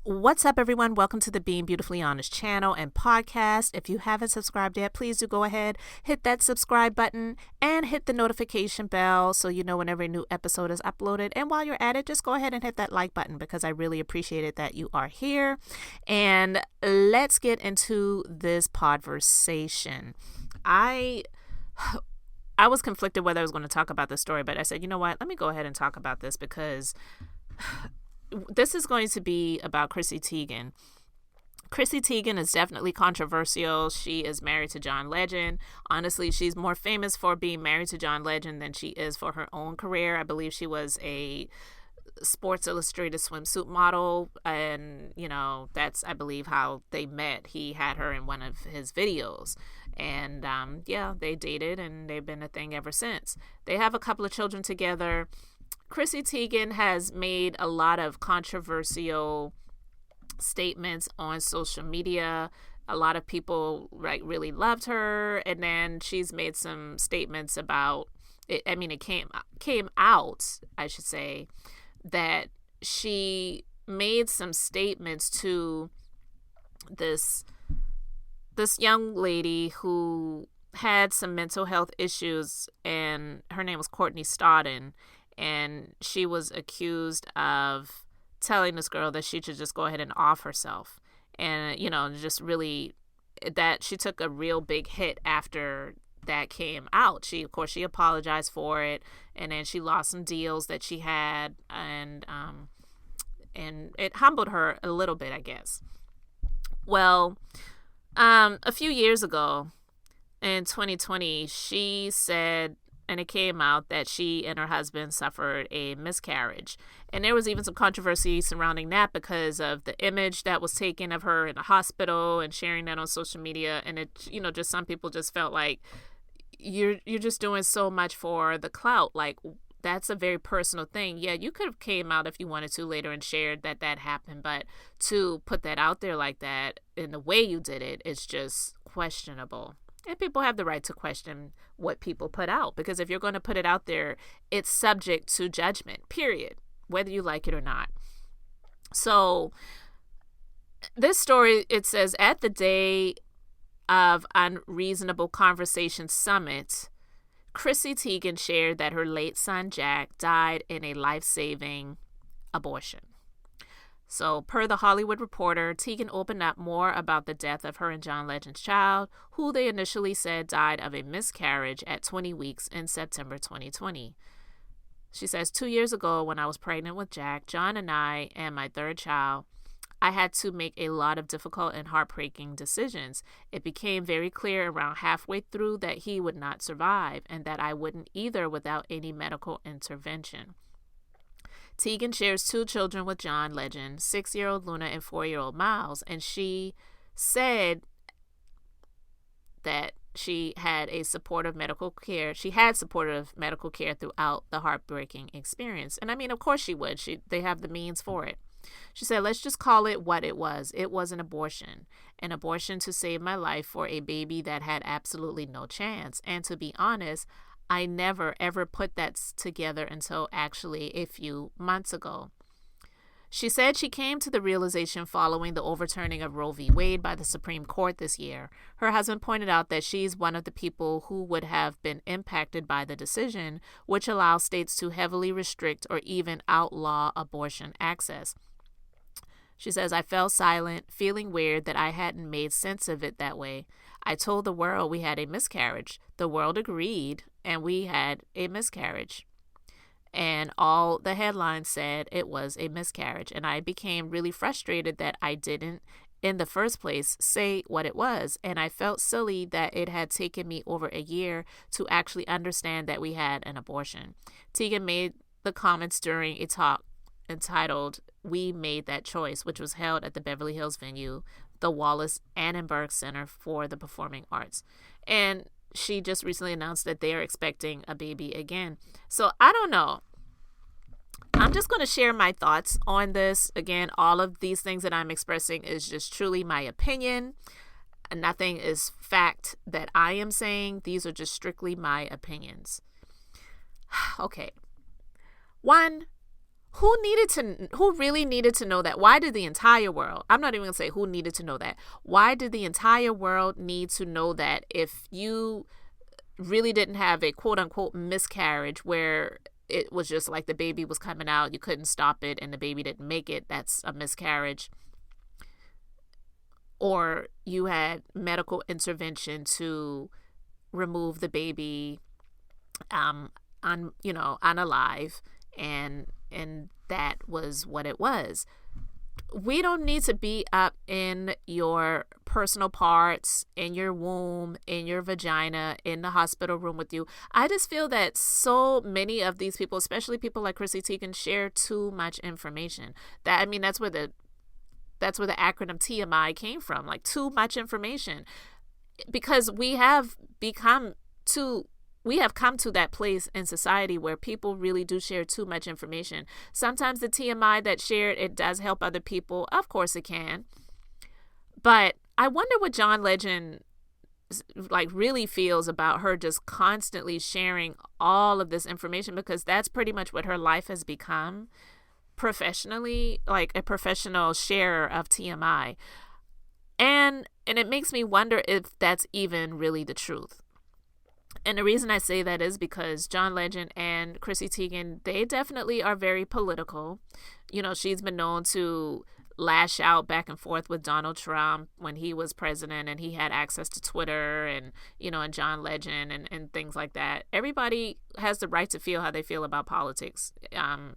What's up, everyone? Welcome to the Being Beautifully Honest channel and podcast. If you haven't subscribed yet, please do go ahead, hit that subscribe button and hit the notification bell so you know whenever a new episode is uploaded. And while you're at it, just go ahead and hit that like button because I really appreciate it that you are here. And let's get into this podversation. I was conflicted whether I was going to talk about this story, but I said, you know what? Let me go ahead and talk about this because this is going to be about Chrissy Teigen. Chrissy Teigen is definitely controversial. She is married to John Legend. Honestly, she's more famous for being married to John Legend than she is for her own career. I believe she was a Sports Illustrated swimsuit model, and that's, I believe, how they met. He had her in one of his videos, and they dated, and they've been a thing ever since. They have a couple of children together. Chrissy Teigen has made a lot of controversial statements on social media. A lot of people really loved her, and then she's made some statements about it. I mean, it came out, I should say, that she made some statements to this young lady who had some mental health issues, and her name was Courtney Stodden. And she was accused of telling this girl that she should just go ahead and off herself. And, just really that she took a real big hit after that came out. She apologized for it. And then she lost some deals that she had. And it humbled her a little bit, I guess. Well, a few years ago in 2020, she said, and it came out that she and her husband suffered a miscarriage. And there was even some controversy surrounding that because of the image that was taken of her in the hospital and sharing that on social media. And it, just some people just felt like you're just doing so much for the clout. Like, that's a very personal thing. Yeah, you could have came out if you wanted to later and shared that happened. But to put that out there like that in the way you did it is just questionable. And people have the right to question what people put out, because if you're going to put it out there, it's subject to judgment, period, whether you like it or not. So this story, it says, at the day of Unreasonable Conversation Summit, Chrissy Teigen shared that her late son, Jack, died in a life-saving abortion. So, per the Hollywood Reporter, Teigen opened up more about the death of her and John Legend's child, who they initially said died of a miscarriage at 20 weeks in September 2020. She says, 2 years ago, when I was pregnant with Jack, John and I, and my third child, I had to make a lot of difficult and heartbreaking decisions. It became very clear around halfway through that he would not survive, and that I wouldn't either without any medical intervention. Teigen shares 2 children with John Legend, 6-year-old Luna and 4-year-old Miles, and she said that she had supportive medical care. She had supportive medical care throughout the heartbreaking experience. And I mean, of course she would. They have the means for it. She said, let's just call it what it was. It was an abortion to save my life for a baby that had absolutely no chance. And to be honest, I never, ever put that together until actually a few months ago. She said she came to the realization following the overturning of Roe v. Wade by the Supreme Court this year. Her husband pointed out that she's one of the people who would have been impacted by the decision, which allows states to heavily restrict or even outlaw abortion access. She says, I fell silent, feeling weird that I hadn't made sense of it that way. I told the world we had a miscarriage. The world agreed, and we had a miscarriage. And all the headlines said it was a miscarriage. And I became really frustrated that I didn't, in the first place, say what it was. And I felt silly that it had taken me over a year to actually understand that we had an abortion. Teigen made the comments during a talk entitled We Made That Choice, which was held at the Beverly Hills venue, the Wallace Annenberg Center for the Performing Arts. And she just recently announced that they are expecting a baby again. So I don't know. I'm just going to share my thoughts on this. Again, all of these things that I'm expressing is just truly my opinion. Nothing is fact that I am saying. These are just strictly my opinions. Okay. One, who really needed to know that? Why did the entire world, I'm not even gonna say who needed to know that. Why did the entire world need to know that if you really didn't have a quote unquote miscarriage where it was just like the baby was coming out, you couldn't stop it, and the baby didn't make it, that's a miscarriage? Or you had medical intervention to remove the baby unalive, and that was what it was. We don't need to be up in your personal parts, in your womb, in your vagina, in the hospital room with you. I just feel that so many of these people, especially people like Chrissy Teigen, share too much information. That's where the acronym TMI came from, like too much information, because we have come to that place in society where people really do share too much information. Sometimes the TMI that's shared, it does help other people. Of course it can. But I wonder what John Legend really feels about her just constantly sharing all of this information, because that's pretty much what her life has become professionally, like a professional sharer of TMI. And it makes me wonder if that's even really the truth. And the reason I say that is because John Legend and Chrissy Teigen, they definitely are very political. She's been known to lash out back and forth with Donald Trump when he was president and he had access to Twitter and John Legend and things like that. Everybody has the right to feel how they feel about politics.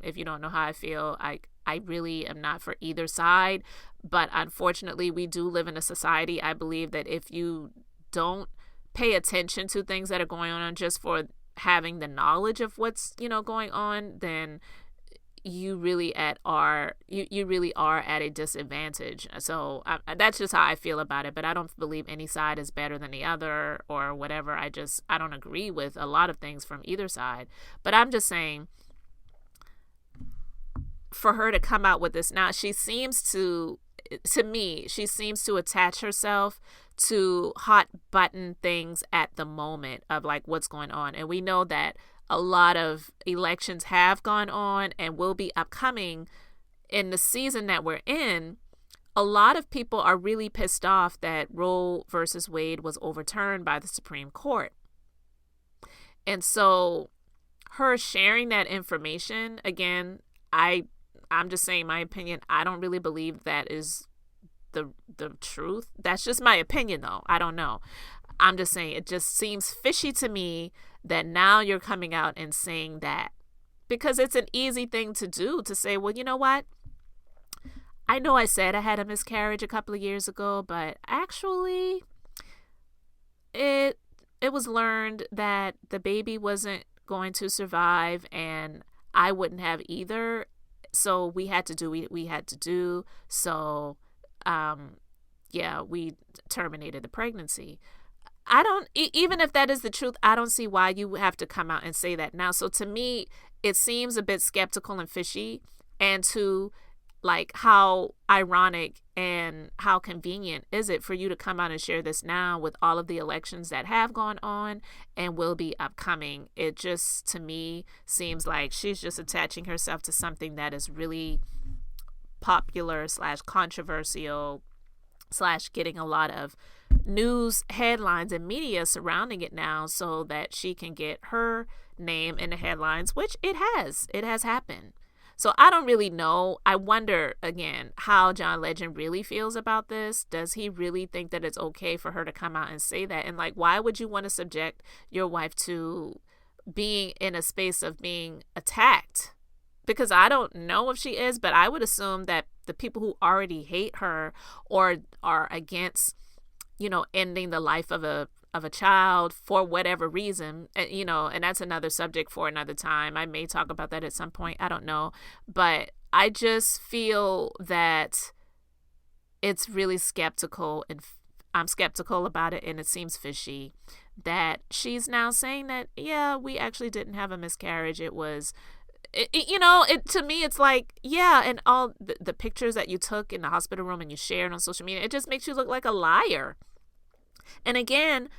If you don't know how I feel, I really am not for either side. But unfortunately, we do live in a society, I believe, that if you don't pay attention to things that are going on just for having the knowledge of what's going on, then you really are at a disadvantage. So that's just how I feel about it. But I don't believe any side is better than the other or whatever. I don't agree with a lot of things from either side. But I'm just saying, for her to come out with this now, she seems to attach herself to hot button things at the moment of like what's going on. And we know that a lot of elections have gone on and will be upcoming in the season that we're in. A lot of people are really pissed off that Roe versus Wade was overturned by the Supreme Court. And so her sharing that information, again, I'm just saying my opinion, I don't really believe that is the truth. That's just my opinion, though. I don't know. I'm just saying it just seems fishy to me that now you're coming out and saying that, because it's an easy thing to do, to say, well, you know what? I know I said I had a miscarriage a couple of years ago, but actually it was learned that the baby wasn't going to survive and I wouldn't have either. So we had to do what we had to do. So we terminated the pregnancy. Even if that is the truth, I don't see why you have to come out and say that now. So to me, it seems a bit skeptical and fishy, and to like, how ironic and how convenient is it for you to come out and share this now with all of the elections that have gone on and will be upcoming? It just, to me, seems like she's just attaching herself to something that is really popular / controversial / getting a lot of news headlines and media surrounding it now, so that she can get her name in the headlines, which it has happened. So I don't really know. I wonder, again, how John Legend really feels about this. Does he really think that it's okay for her to come out and say that? And like, why would you want to subject your wife to being in a space of being attacked? Because I don't know if she is, but I would assume that the people who already hate her or are against, ending the life of a child for whatever reason, and that's another subject for another time. I may talk about that at some point. I don't know. But I just feel that it's really skeptical, and I'm skeptical about it, and it seems fishy that she's now saying that, yeah, we actually didn't have a miscarriage. It was... to me, it's like, yeah, and all the pictures that you took in the hospital room and you shared on social media, it just makes you look like a liar. And again,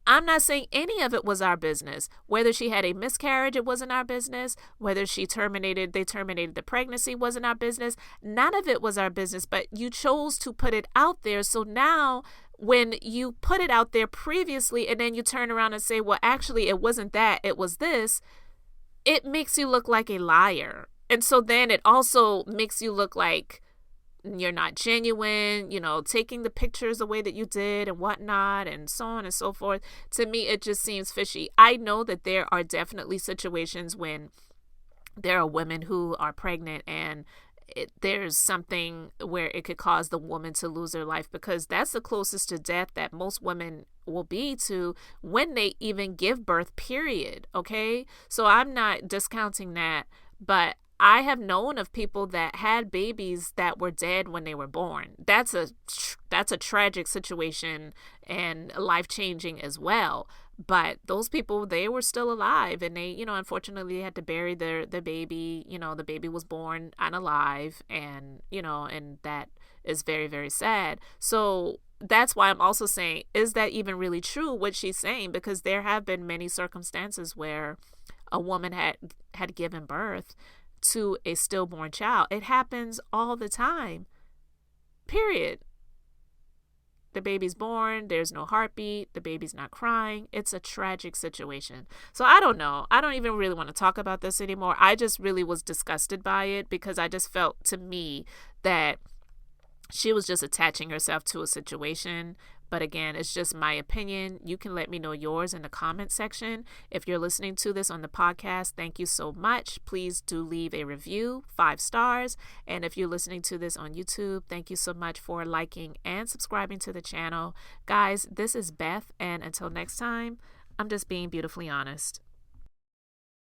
I'm not saying any of it was our business. Whether she had a miscarriage, it wasn't our business. Whether they terminated the pregnancy, wasn't our business. None of it was our business, but you chose to put it out there. So now when you put it out there previously and then you turn around and say, well, actually, it wasn't that, it was this, it makes you look like a liar. And so then it also makes you look like you're not genuine, taking the pictures the way that you did and whatnot and so on and so forth. To me, it just seems fishy. I know that there are definitely situations when there are women who are pregnant and there's something where it could cause the woman to lose their life, because that's the closest to death that most women will be to when they even give birth, period. Okay. So I'm not discounting that, but I have known of people that had babies that were dead when they were born. That's a tragic situation and life-changing as well. But those people, they were still alive, and they, unfortunately they had to bury their baby. The baby was born unalive, and, and that is very, very sad. So that's why I'm also saying, is that even really true what she's saying? Because there have been many circumstances where a woman had given birth to a stillborn child. It happens all the time, period. The baby's born, there's no heartbeat, the baby's not crying. It's a tragic situation. So I don't know. I don't even really want to talk about this anymore. I just really was disgusted by it, because I just felt, to me, that she was just attaching herself to a situation. But again, it's just my opinion. You can let me know yours in the comment section. If you're listening to this on the podcast, thank you so much. Please do leave a review, 5 stars. And if you're listening to this on YouTube, thank you so much for liking and subscribing to the channel. Guys, this is Beth, and until next time, I'm just being beautifully honest.